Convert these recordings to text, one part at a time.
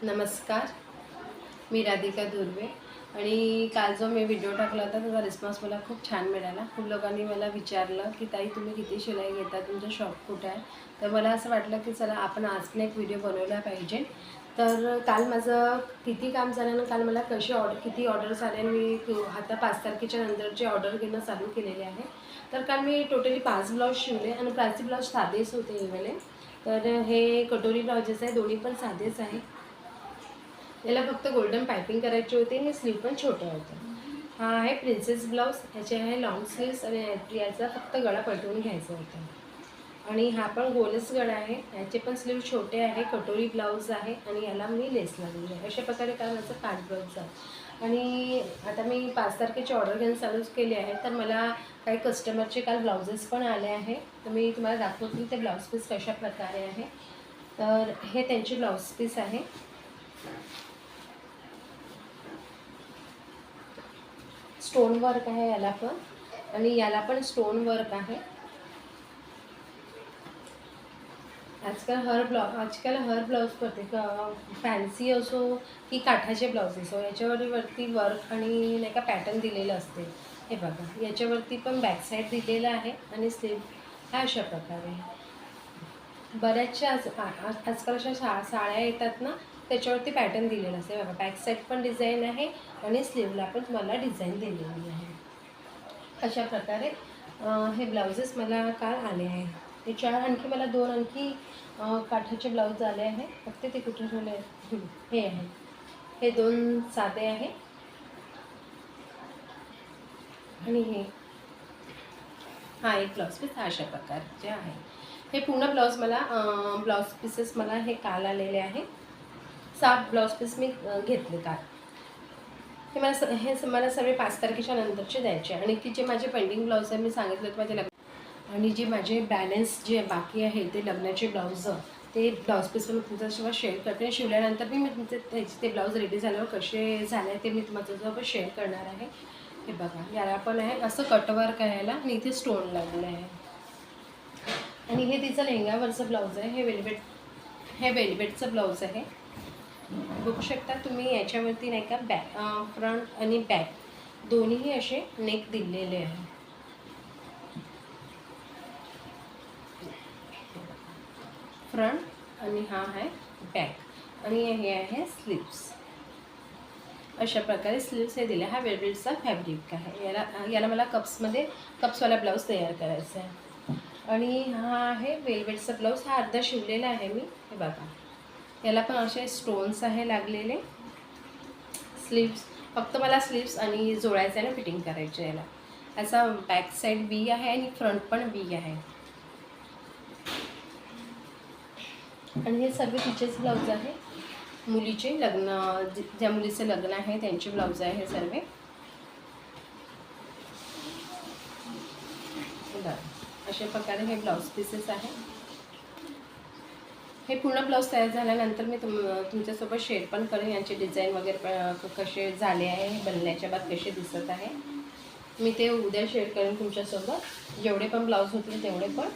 नमस्कार, मी राधिका धुर्वे आणि काल जो मी व्हिडिओ टाकला होता त्याचा रिस्पॉन्स मला खूप छान मिळाला. खूप लोकांनी मला विचारलं की ताई तुम्ही किती शिलाई घेता, तुमचं शॉप कुठे आहे. तर मला असं वाटलं की चला आपण आज पण एक व्हिडिओ बनवला पाहिजे. तर काल माझं किती काम झालं आणि काल मला किती ऑर्डर्स आले आणि मी आता 5 तारखेच्या नंतरचे ऑर्डर घेणं चालू केलेले आहे. तर काल मी टोटली 5 ब्लाऊज शिवले आणि प्रायची ब्लाऊज साधेच होते हे वाले. तर हे कटोरी ब्लाउजेस आहे, दोन्ही पण साधेच आहे. याला फक्त गोल्डन पायपिंग करायची होती आणि स्लीव पण छोट्या होत्या. हा आहे प्रिन्सेस ब्लाऊज, ह्याचे आहे लॉंग स्लीव्स आणि याचा फक्त गळा पलटवून घ्यायचा होता. आणि हा पण गोलच गळा आहे, याचे पण स्लीव छोटे आहे, कटोरी ब्लाऊज आहे आणि याला मी लेस लागली आहे. अशा प्रकारे काल माझं काठ ब्लाऊज आहे. आणि आता मी 5 तारखेची ऑर्डर घेऊन चालू केली आहे. तर मला काही कस्टमरचे काल ब्लाउजेस पण आले आहे. तर मी तुम्हाला दाखवते ते ब्लाऊज पीस कशा प्रकारे आहे. तर हे त्यांचे ब्लाऊज पीस आहे. स्टोन वर्क आहे याला पण आणि याला पण स्टोन वर्क आहे. आजकाल हर ब्लाऊज प्रत्येक फॅन्सी असो की काठाचे ब्लाऊज असो याच्यावरती वर्क आणि नाही का पॅटर्न दिलेलं असते. हे बघा, याच्यावरती पण बॅक साईड दिलेलं आहे आणि स्लीव हा अशा प्रकारे. बऱ्याचशा आजकाल अशा साड्या येतात ना, त्याच्यावरती पॅटर्न दिलेलं असते. बघा, बॅक साईड पण डिझाईन आहे आणि स्लीवला पण तुम्हाला डिझाईन दिलेली आहे. अशा प्रकारे हे ब्लाउजेस मला काल आले आहे. ते आणखी मला 2 आणखी काठाचे ब्लाऊज आले आहे. फक्त ते कुठे ठेवले हे आहे. हे 2 साधे आहे आणि हा एक ब्लाऊज पीस अशा प्रकारचे आहे. हे पूर्ण ब्लाऊज पीसेस मला हे काल आलेले आहे. 7 ब्लाऊज पीस मी घेतले काल. हे मला सर्व 5 तारखेच्या नंतरचे द्यायचे आणि की जे माझे पेंडिंग ब्लाऊज आहे मी सांगितलं होतं माझे आणि जे माझे बॅलन्स जे बाकी आहे ते लग्नाचे ब्लाऊज, ते ब्लाऊज पीस मी तुमच्यासोबत शेअर करते. शिवल्यानंतर मी ते ब्लाऊज रेडी झाल्यावर कसे झाले ते मी तुमच्यासोबत शेअर करणार आहे. हे बघा, याला पण आहे असं कटवर्क आहे याला आणि इथे स्टोन लागलेलं आहे. आणि हे तिचं लेहंगावरचं ब्लाऊज आहे. हे वेलवेटचं ब्लाऊज आहे. बघू शकता तुम्ही याच्यावरती नाही का फ्रंट आणि बॅक दोन्हीही असे नेक दिलेले आहे. फ्रंट आणि हा आहे बॅक आणि हे आहे स्लीव्स. अशा प्रकारे स्लीव्स हे दिले. हा वेलवेटचा फॅब्रिक आहे. याला मला कप्सवाला ब्लाऊज तयार करायचा आहे. आणि हा आहे वेलवेटचा ब्लाऊज. हा अर्धा शिवलेला आहे मी. हे बघा, याला पण असे स्टोन्स आहे लागलेले. स्लीव्स फक्त मला स्लीव्स आणि जोडायचं आहे ना, फिटिंग करायचं याला. असा बॅक साईड वी आहे आणि फ्रंट पण वी आहे. आणि हे सर्व तिचेच ब्लाऊज आहे. मुलीचे ज्या मुलीचं लग्न आहे त्यांचे ब्लाऊज आहे हे सर्व. अशा प्रकारे हे ब्लाऊज पीसेस आहे. हे पूर्ण ब्लाऊज तयार झाल्यानंतर मी तुमच्यासोबत शेअर पण करेन. यांचे डिझाईन वगैरे कसे झाले आहे, बनल्याच्या बाद कसे दिसत आहे मी ते उद्या शेअर करेन तुमच्यासोबत. जेवढे पण ब्लाऊज होतील तेवढे पण.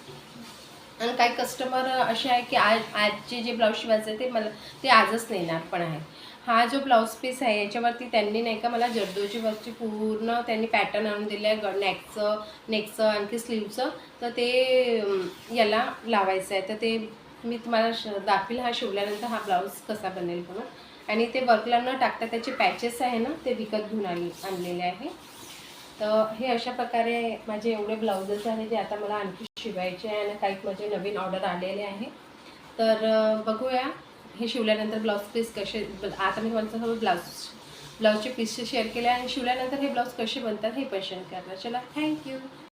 आणि काही कस्टमर असे आहे की आजचे जे ब्लाऊज शिवायचे ते आजच नेणार पण आहे. हा जो ब्लाऊज पीस आहे याच्यावरती त्यांनी नाही का मला जरदोजीवरची पूर्ण त्यांनी पॅटर्न आणून दिलं आहे. नेकचं आणखी स्लीवचं. तर ते याला लावायचं आहे. तर ते मी तुम्हाला दाखवेल हा शिवल्यानंतर हा ब्लाऊज कसा बनेल म्हणून. आणि ते वर्कला न टाकता त्याचे पॅचेस आहे ना, ते विकत घेऊन आणलेले आहे. तर हे अशा प्रकारे माझे एवढे ब्लाउजेस आहे जे आता मला आणखी शिवायचे आहे आणि काही माझे नवीन ऑर्डर आलेले आहे. तर बघूया हे शिवल्यानंतर ब्लाऊज पीस कसे. आता मी माझ्यासोबत ब्लाऊजचे पीस शेअर केले आणि शिवल्यानंतर हे ब्लाऊज कसे बनतात हे पण शेअर करणार. चला, थँक्यू.